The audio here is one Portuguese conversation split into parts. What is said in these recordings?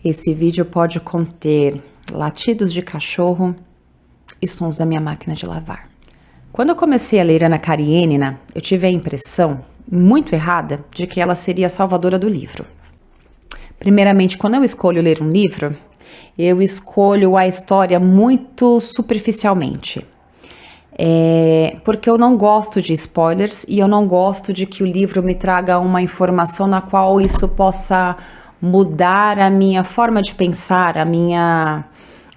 Esse vídeo pode conter latidos de cachorro e sons da minha máquina de lavar. Quando eu comecei a ler Ana Karenina, eu tive a impressão, muito errada, de que ela seria a salvadora do livro. Primeiramente, quando eu escolho ler um livro, eu escolho a história muito superficialmente. Porque eu não gosto de spoilers e eu não gosto de que o livro me traga uma informação na qual isso possa mudar a minha forma de pensar,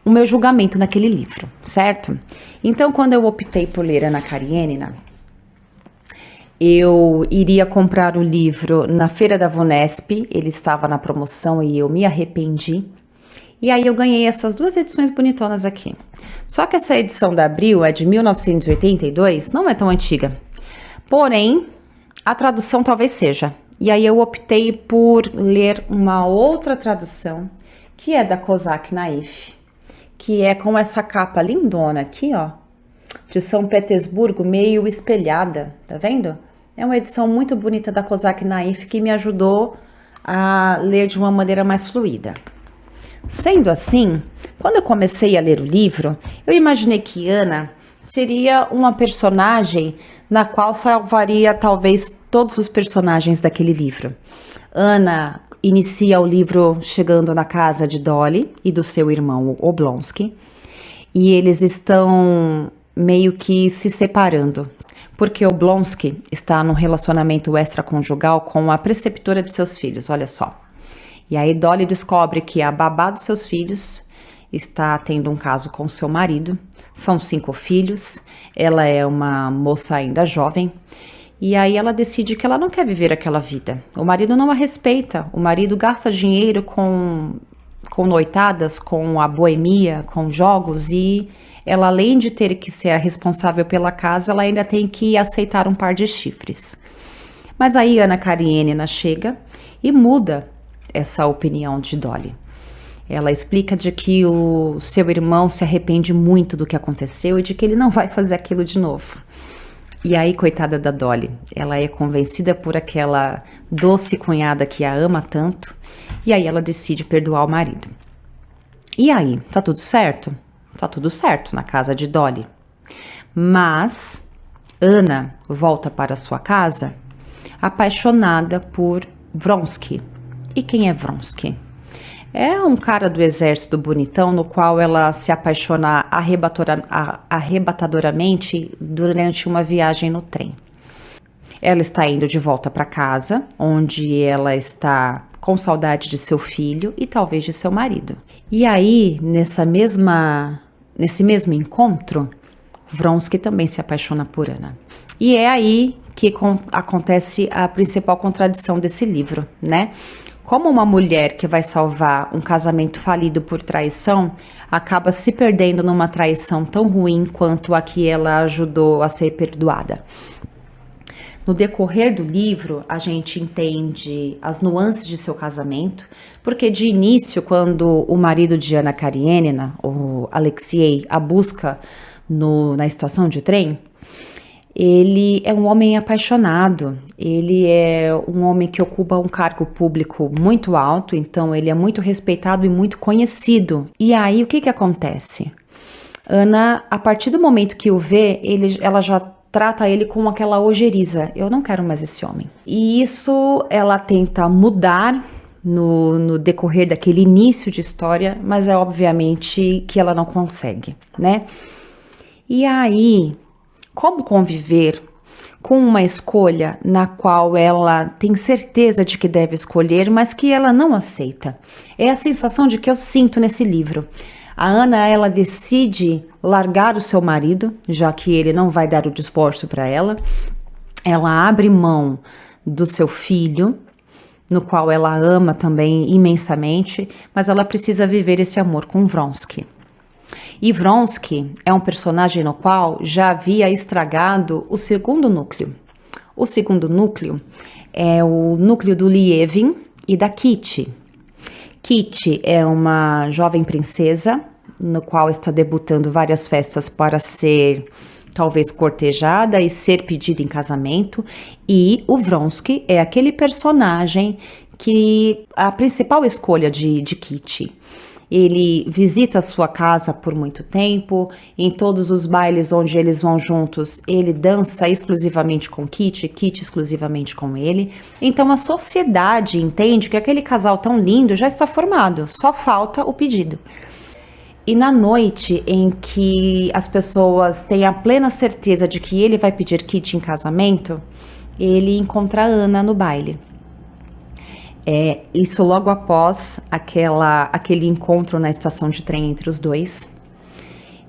o meu julgamento naquele livro, certo? Então, quando eu optei por ler Ana Karenina, eu iria comprar o livro na Feira da Vunesp, ele estava na promoção e eu me arrependi. E aí eu ganhei essas duas edições bonitonas aqui. Só que essa edição da Abril é de 1982, não é tão antiga. Porém, a tradução talvez seja. E aí eu optei por ler uma outra tradução, que é da Kozak Naif, que é com essa capa lindona aqui, ó, de São Petersburgo, meio espelhada, tá vendo? É uma edição muito bonita da Kozak Naif que me ajudou a ler de uma maneira mais fluida. Sendo assim, quando eu comecei a ler o livro, eu imaginei que Ana seria uma personagem na qual salvaria talvez todos os personagens daquele livro. Ana inicia o livro chegando na casa de Dolly e do seu irmão Oblonsky, e eles estão meio que se separando, porque Oblonsky está num relacionamento extraconjugal com a preceptora de seus filhos, olha só. E aí Dolly descobre que a babá dos seus filhos está tendo um caso com seu marido. São 5 filhos, ela é uma moça ainda jovem. E aí ela decide que ela não quer viver aquela vida. O marido não a respeita, o marido gasta dinheiro com noitadas, com a boemia, com jogos. E ela, além de ter que ser a responsável pela casa, ela ainda tem que aceitar um par de chifres. Mas aí Ana Karenina chega e muda essa opinião de Dolly. Ela explica de que o seu irmão se arrepende muito do que aconteceu e de que ele não vai fazer aquilo de novo. E aí, coitada da Dolly, ela é convencida por aquela doce cunhada que a ama tanto, e aí ela decide perdoar o marido. E aí, tá tudo certo? Tá tudo certo na casa de Dolly. Mas Ana volta para sua casa apaixonada por Vronsky. E quem é Vronsky? É um cara do exército bonitão no qual ela se apaixona arrebatadoramente durante uma viagem no trem. Ela está indo de volta para casa, onde ela está com saudade de seu filho e talvez de seu marido. E aí, nesse mesmo encontro, Vronsky também se apaixona por Ana. E é aí que acontece a principal contradição desse livro, né? Como uma mulher que vai salvar um casamento falido por traição acaba se perdendo numa traição tão ruim quanto a que ela ajudou a ser perdoada. No decorrer do livro, a gente entende as nuances de seu casamento, porque de início, quando o marido de Ana Karenina, o Alexei, a busca na estação de trem, ele é um homem apaixonado, ele é um homem que ocupa um cargo público muito alto, então ele é muito respeitado e muito conhecido. E aí o que acontece? Ana, a partir do momento que o vê, ela já trata ele com aquela ojeriza. Eu não quero mais esse homem. E isso ela tenta mudar no decorrer daquele início de história, mas é obviamente que ela não consegue, né? E aí, como conviver com uma escolha na qual ela tem certeza de que deve escolher, mas que ela não aceita? É a sensação de que eu sinto nesse livro. A Ana, ela decide largar o seu marido, já que ele não vai dar o divórcio para ela. Ela abre mão do seu filho, no qual ela ama também imensamente, mas ela precisa viver esse amor com Vronsky. E Vronsky é um personagem no qual já havia estragado o segundo núcleo. O segundo núcleo é o núcleo do Lievin e da Kitty. Kitty é uma jovem princesa, no qual está debutando várias festas para ser talvez cortejada e ser pedida em casamento. E o Vronsky é aquele personagem que a principal escolha de Kit. Ele visita a sua casa por muito tempo, em todos os bailes onde eles vão juntos, ele dança exclusivamente com Kit exclusivamente com ele. Então a sociedade entende que aquele casal tão lindo já está formado, só falta o pedido. E na noite em que as pessoas têm a plena certeza de que ele vai pedir Kit em casamento, ele encontra a Ana no baile. Isso logo após aquele encontro na estação de trem entre os dois.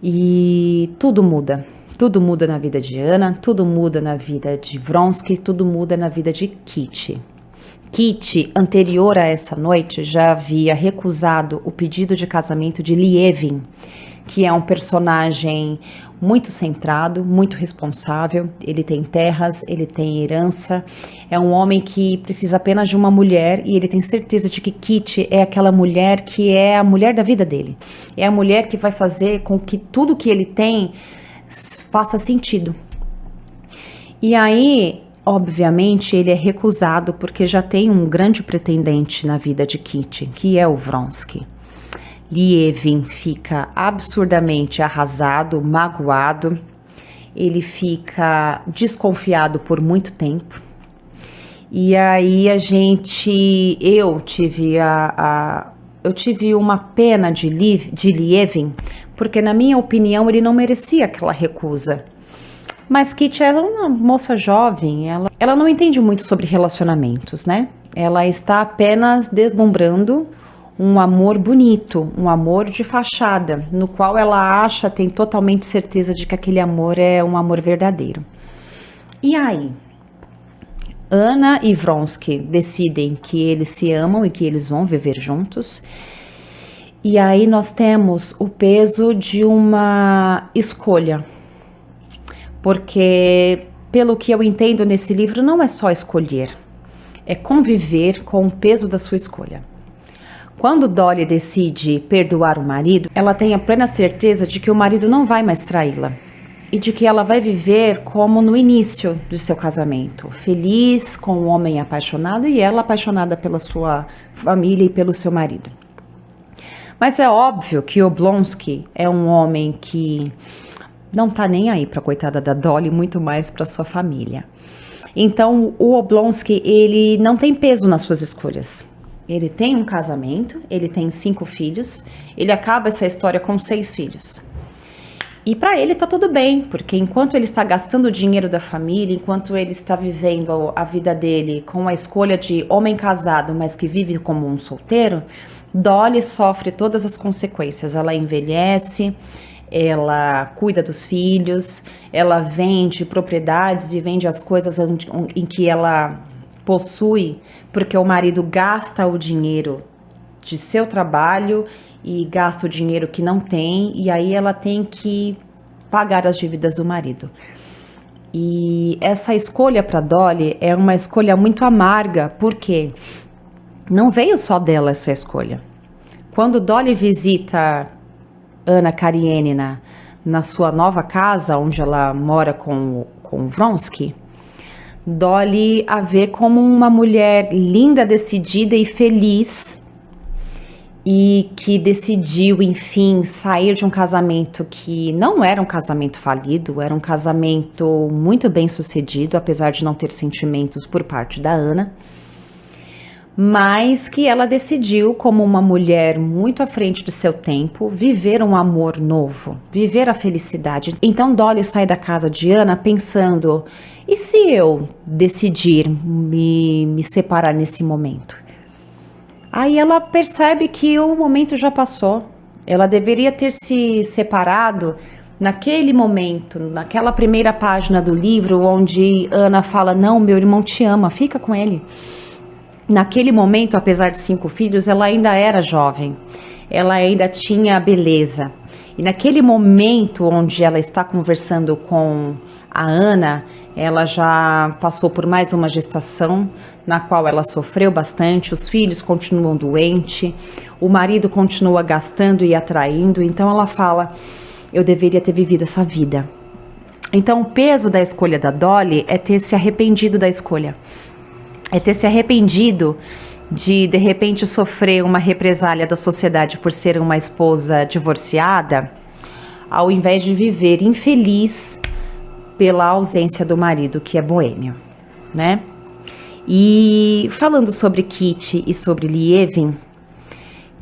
E tudo muda. Tudo muda na vida de Ana, tudo muda na vida de Vronsky, tudo muda na vida de Kit. Kit, anterior a essa noite, já havia recusado o pedido de casamento de Lievin, que é um personagem muito centrado, muito responsável. Ele tem terras, ele tem herança, é um homem que precisa apenas de uma mulher e ele tem certeza de que Kit é aquela mulher que é a mulher da vida dele. É a mulher que vai fazer com que tudo que ele tem faça sentido. E aí, obviamente, ele é recusado porque já tem um grande pretendente na vida de Kit, que é o Vronsky. Lievin fica absurdamente arrasado, magoado, ele fica desconfiado por muito tempo. E aí eu tive uma pena de Lievin, porque na minha opinião ele não merecia aquela recusa. Mas Kit é uma moça jovem, ela não entende muito sobre relacionamentos, né? Ela está apenas deslumbrando um amor bonito, um amor de fachada, no qual ela tem totalmente certeza de que aquele amor é um amor verdadeiro. E aí, Ana e Vronsky decidem que eles se amam e que eles vão viver juntos. E aí nós temos o peso de uma escolha. Porque, pelo que eu entendo nesse livro, não é só escolher, é conviver com o peso da sua escolha. Quando Dolly decide perdoar o marido, ela tem a plena certeza de que o marido não vai mais traí-la e de que ela vai viver como no início do seu casamento, feliz, com o homem apaixonado e ela apaixonada pela sua família e pelo seu marido. Mas é óbvio que Oblonsky é um homem que não tá nem aí pra coitada da Dolly, muito mais pra sua família. Então o Oblonsky, ele não tem peso nas suas escolhas. Ele tem um casamento, ele tem 5 filhos, ele acaba essa história com 6 filhos. E para ele tá tudo bem, porque enquanto ele está gastando o dinheiro da família, enquanto ele está vivendo a vida dele com a escolha de homem casado, mas que vive como um solteiro, Dolly sofre todas as consequências. Ela envelhece, ela cuida dos filhos, ela vende propriedades e vende as coisas em que ela possui, porque o marido gasta o dinheiro de seu trabalho e gasta o dinheiro que não tem, e aí ela tem que pagar as dívidas do marido. E essa escolha para Dolly é uma escolha muito amarga, porque não veio só dela essa escolha. Quando Dolly visita Anna Karenina na sua nova casa, onde ela mora com Vronsky, Dolly a vê como uma mulher linda, decidida e feliz, e que decidiu, enfim, sair de um casamento que não era um casamento falido, era um casamento muito bem sucedido, apesar de não ter sentimentos por parte da Ana, mas que ela decidiu, como uma mulher muito à frente do seu tempo, viver um amor novo, viver a felicidade. Então Dolly sai da casa de Ana pensando: e se eu decidir me separar nesse momento? Aí ela percebe que o momento já passou. Ela deveria ter se separado naquele momento, naquela primeira página do livro, onde Ana fala: não, meu irmão te ama, fica com ele. Naquele momento, apesar de 5 filhos, ela ainda era jovem, ela ainda tinha beleza. E naquele momento onde ela está conversando com a Ana, ela já passou por mais uma gestação, na qual ela sofreu bastante, os filhos continuam doentes, o marido continua gastando e atraindo, então ela fala: eu deveria ter vivido essa vida. Então o peso da escolha da Dolly é ter se arrependido da escolha. É ter se arrependido de repente sofrer uma represália da sociedade por ser uma esposa divorciada, ao invés de viver infeliz pela ausência do marido, que é boêmio, né? E falando sobre Kitty e sobre Lievin,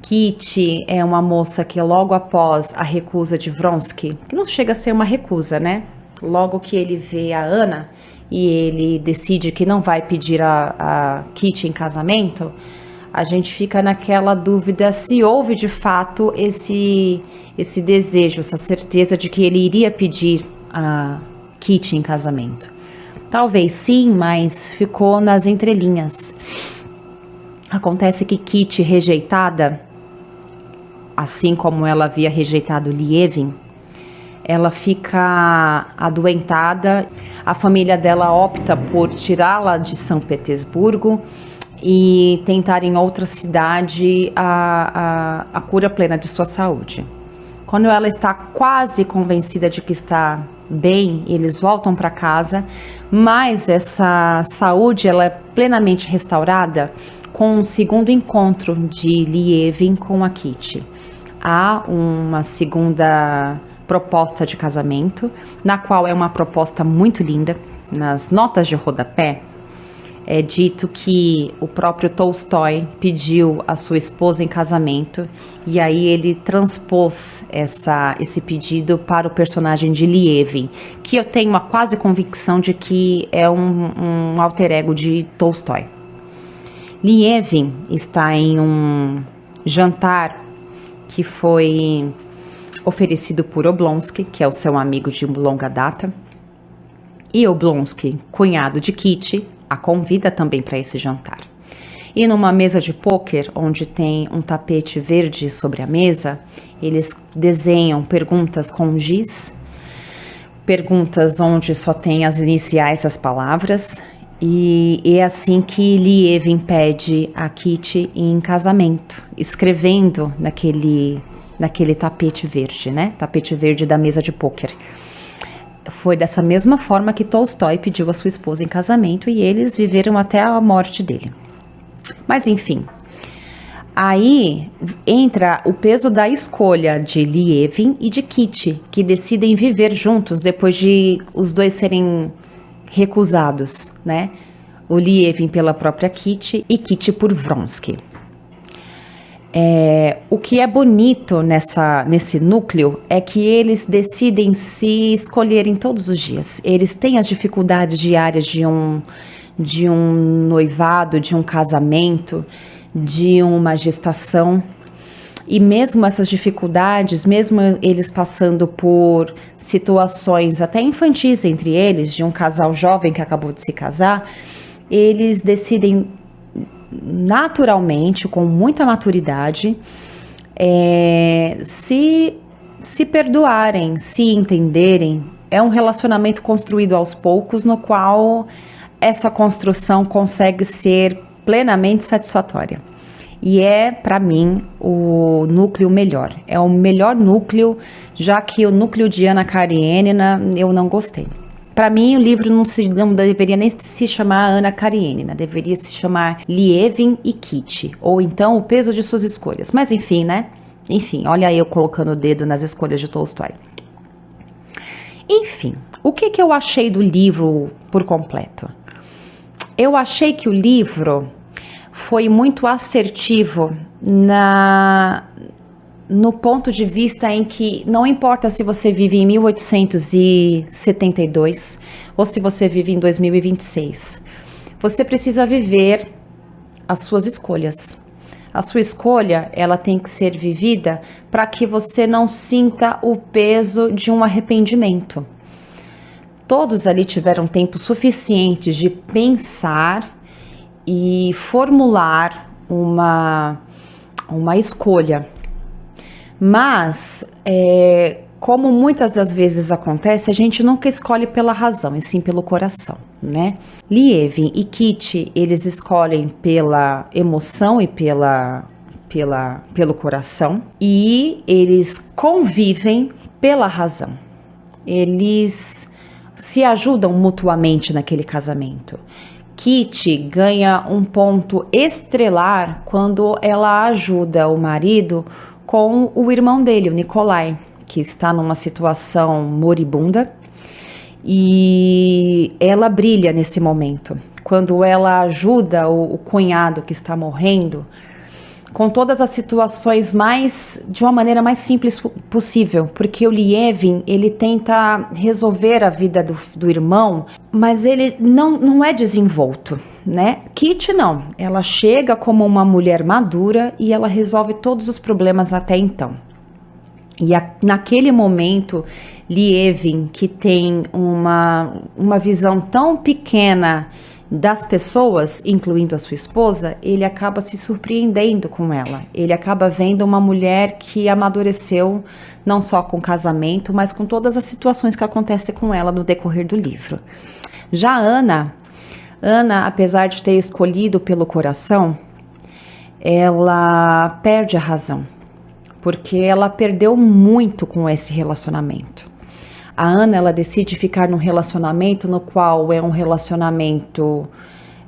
Kitty é uma moça que logo após a recusa de Vronsky, que não chega a ser uma recusa, né? Logo que ele vê a Anna e ele decide que não vai pedir a Kitty em casamento, a gente fica naquela dúvida se houve de fato esse desejo, essa certeza de que ele iria pedir a Kitty em casamento. Talvez sim, mas ficou nas entrelinhas. Acontece que Kitty, rejeitada, assim como ela havia rejeitado Lievin, ela fica adoentada. A família dela opta por tirá-la de São Petersburgo e tentar em outra cidade a cura plena de sua saúde. Quando ela está quase convencida de que está bem, eles voltam para casa, mas essa saúde ela é plenamente restaurada com um segundo encontro de Lievin com a Kitty. Há uma segunda proposta de casamento, na qual é uma proposta muito linda. Nas notas de rodapé é dito que o próprio Tolstói pediu a sua esposa em casamento e aí ele transpôs esse pedido para o personagem de Lievin, que eu tenho uma quase convicção de que é um alter ego de Tolstói. Lievin está em um jantar que foi oferecido por Oblonsky, que é o seu amigo de longa data, e Oblonsky, cunhado de Kitty, a convida também para esse jantar. E numa mesa de pôquer, onde tem um tapete verde sobre a mesa, eles desenham perguntas com giz, perguntas onde só tem as iniciais das palavras, e é assim que Lievin pede a Kitty em casamento, escrevendo naquele tapete verde, né? Tapete verde da mesa de pôquer. Foi dessa mesma forma que Tolstói pediu a sua esposa em casamento e eles viveram até a morte dele. Mas enfim, aí entra o peso da escolha de Lievin e de Kitty, que decidem viver juntos depois de os dois serem recusados, né? O Lievin pela própria Kitty e Kitty por Vronsky. O que é bonito nesse núcleo é que eles decidem se escolherem todos os dias. Eles têm as dificuldades diárias de um noivado, de um casamento, de uma gestação. E mesmo essas dificuldades, mesmo eles passando por situações até infantis entre eles, de um casal jovem que acabou de se casar, eles decidem naturalmente, com muita maturidade, se perdoarem, se entenderem. É um relacionamento construído aos poucos, no qual essa construção consegue ser plenamente satisfatória. E é, para mim, o núcleo melhor. É o melhor núcleo, já que o núcleo de Anna Karenina eu não gostei. Para mim, o livro não deveria nem se chamar Anna Karenina, deveria se chamar Lievin e Kitty, ou então O Peso de Suas Escolhas. Mas enfim, né? Enfim, olha eu colocando o dedo nas escolhas de Tolstói. Enfim, o que eu achei do livro por completo? Eu achei que o livro foi muito assertivo no ponto de vista em que não importa se você vive em 1872 ou se você vive em 2026, você precisa viver as suas escolhas. A sua escolha, ela tem que ser vivida para que você não sinta o peso de um arrependimento. Todos ali tiveram tempo suficiente de pensar e formular uma escolha. Mas, como muitas das vezes acontece, a gente nunca escolhe pela razão, e sim pelo coração, né? Lievin e Kitty, eles escolhem pela emoção e pelo coração, e eles convivem pela razão. Eles se ajudam mutuamente naquele casamento. Kitty ganha um ponto estrelar quando ela ajuda o marido com o irmão dele, o Nikolai, que está numa situação moribunda, e ela brilha nesse momento. Quando ela ajuda o cunhado que está morrendo, com todas as situações de uma maneira mais simples possível, porque o Lievin, ele tenta resolver a vida do irmão, mas ele não é desenvolto, né? Kitty não, ela chega como uma mulher madura e ela resolve todos os problemas até então. E naquele momento, Lievin, que tem uma visão tão pequena das pessoas, incluindo a sua esposa, ele acaba se surpreendendo com ela. Ele acaba vendo uma mulher que amadureceu não só com o casamento, mas com todas as situações que acontecem com ela no decorrer do livro. Já Ana, apesar de ter escolhido pelo coração, ela perde a razão, porque ela perdeu muito com esse relacionamento. A Ana, ela decide ficar num relacionamento no qual é um relacionamento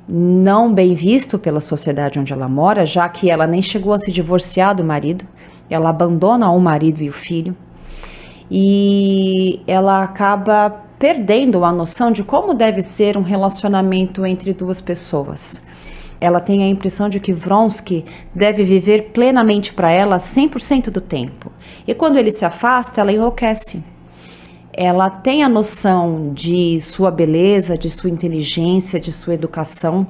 não bem visto pela sociedade onde ela mora, já que ela nem chegou a se divorciar do marido, ela abandona o marido e o filho, e ela acaba perdendo a noção de como deve ser um relacionamento entre duas pessoas. Ela tem a impressão de que Vronsky deve viver plenamente para ela 100% do tempo, e quando ele se afasta, ela enlouquece. Ela tem a noção de sua beleza, de sua inteligência, de sua educação,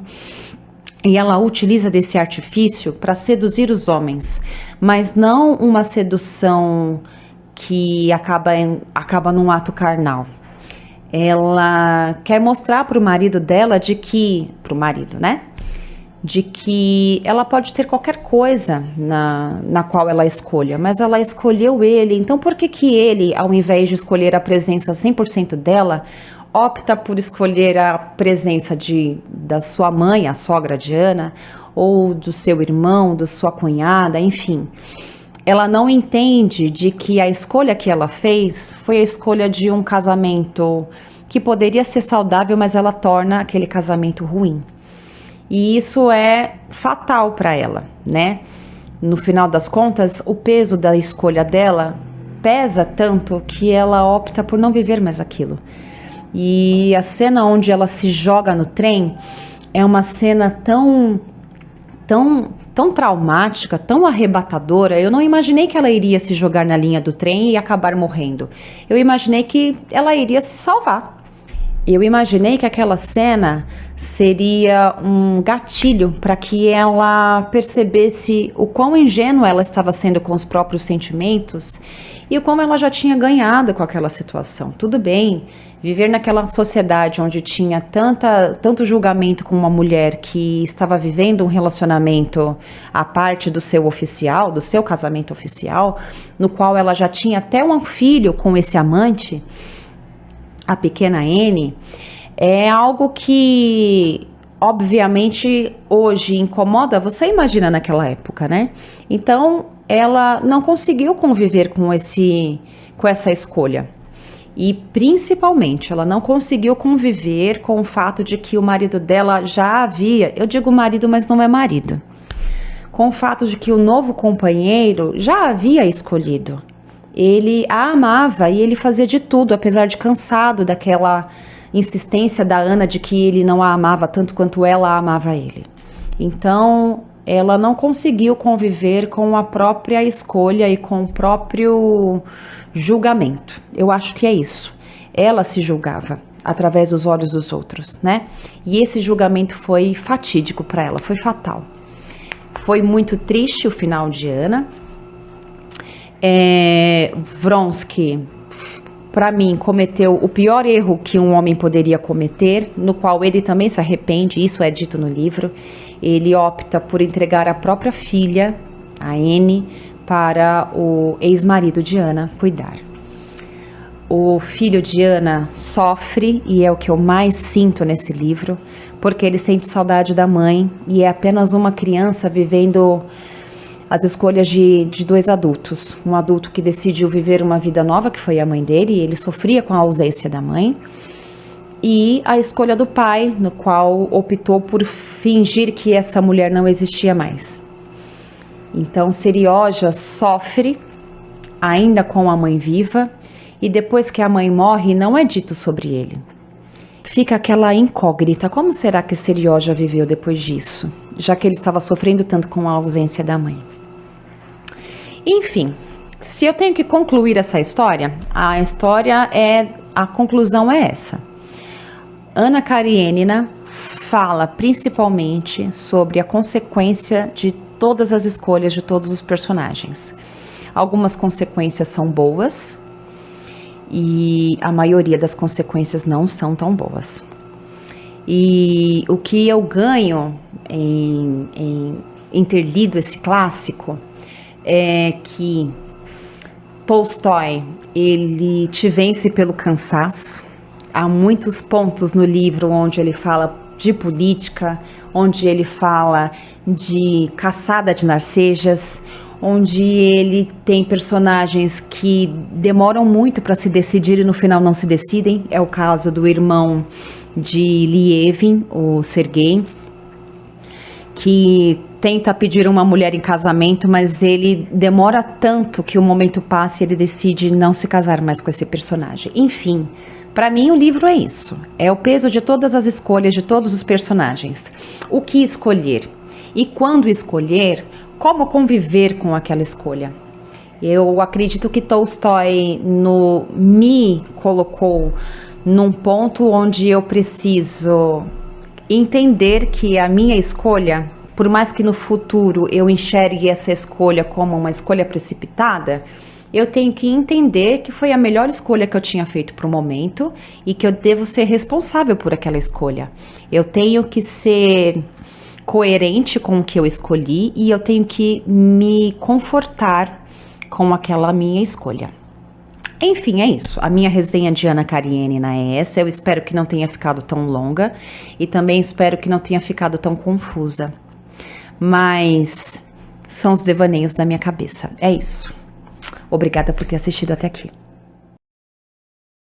e ela utiliza desse artifício para seduzir os homens, mas não uma sedução que acaba num ato carnal. Ela quer mostrar para o marido dela de que ela pode ter qualquer coisa na qual ela escolha, mas ela escolheu ele, então por que ele, ao invés de escolher a presença 100% dela, opta por escolher a presença da sua mãe, a sogra de Ana, ou do seu irmão, da sua cunhada, enfim. Ela não entende de que a escolha que ela fez foi a escolha de um casamento que poderia ser saudável, mas ela torna aquele casamento ruim. E isso é fatal para ela, né? No final das contas, o peso da escolha dela pesa tanto que ela opta por não viver mais aquilo. E a cena onde ela se joga no trem é uma cena tão traumática, tão arrebatadora. Eu não imaginei que ela iria se jogar na linha do trem e acabar morrendo. Eu imaginei que ela iria se salvar. Eu imaginei que aquela cena seria um gatilho para que ela percebesse o quão ingênua ela estava sendo com os próprios sentimentos e o como ela já tinha ganhado com aquela situação. Tudo bem, viver naquela sociedade onde tinha tanto julgamento com uma mulher que estava vivendo um relacionamento à parte do seu oficial, do seu casamento oficial, no qual ela já tinha até um filho com esse amante, a pequena Anne, é algo que obviamente hoje incomoda, você imagina naquela época, né? Então ela não conseguiu conviver com essa escolha. E principalmente ela não conseguiu conviver com o fato de que o marido dela já havia, eu digo marido, mas não é marido, com o fato de que o novo companheiro já havia escolhido. Ele a amava e ele fazia de tudo, apesar de cansado daquela insistência da Ana de que ele não a amava tanto quanto ela amava ele. Então, ela não conseguiu conviver com a própria escolha e com o próprio julgamento. Eu acho que é isso. Ela se julgava através dos olhos dos outros, né? E esse julgamento foi fatídico para ela, foi fatal. Foi muito triste o final de Ana. Vronsky, para mim, cometeu o pior erro que um homem poderia cometer, no qual ele também se arrepende, isso é dito no livro. Ele opta por entregar a própria filha, a Anne, para o ex-marido de Ana cuidar. O filho de Ana sofre, e é o que eu mais sinto nesse livro, porque ele sente saudade da mãe e é apenas uma criança vivendo as escolhas de dois adultos. Um adulto que decidiu viver uma vida nova, que foi a mãe dele, e ele sofria com a ausência da mãe. e a escolha do pai, no qual optou por fingir que essa mulher não existia mais. Então Serioja sofre ainda com a mãe viva, e depois que a mãe morre não é dito sobre ele. Fica aquela incógnita, como será que Serioja viveu depois disso, já que ele estava sofrendo tanto com a ausência da mãe. Enfim, se eu tenho que concluir essa história, a conclusão é essa. Anna Karenina fala principalmente sobre a consequência de todas as escolhas de todos os personagens. Algumas consequências são boas e a maioria das consequências não são tão boas. E o que eu ganho em ter lido esse clássico é que Tolstói, ele te vence pelo cansaço. Há muitos pontos no livro onde ele fala de política, onde ele fala de caçada de narcejas, onde ele tem personagens que demoram muito para se decidir e no final não se decidem. É o caso do irmão de Lievin, o Sergei, que tenta pedir uma mulher em casamento, mas ele demora tanto que o momento passa e ele decide não se casar mais com esse personagem. Enfim, para mim o livro é isso. É o peso de todas as escolhas de todos os personagens. O que escolher? E quando escolher, como conviver com aquela escolha? Eu acredito que Tolstói me colocou num ponto onde eu preciso entender que a minha escolha, por mais que no futuro eu enxergue essa escolha como uma escolha precipitada, eu tenho que entender que foi a melhor escolha que eu tinha feito para o momento e que eu devo ser responsável por aquela escolha. Eu tenho que ser coerente com o que eu escolhi e eu tenho que me confortar com aquela minha escolha. Enfim, é isso. A minha resenha de Anna Karenina é essa. Eu espero que não tenha ficado tão longa e também espero que não tenha ficado tão confusa. Mas são os devaneios da minha cabeça. É isso. Obrigada por ter assistido até aqui.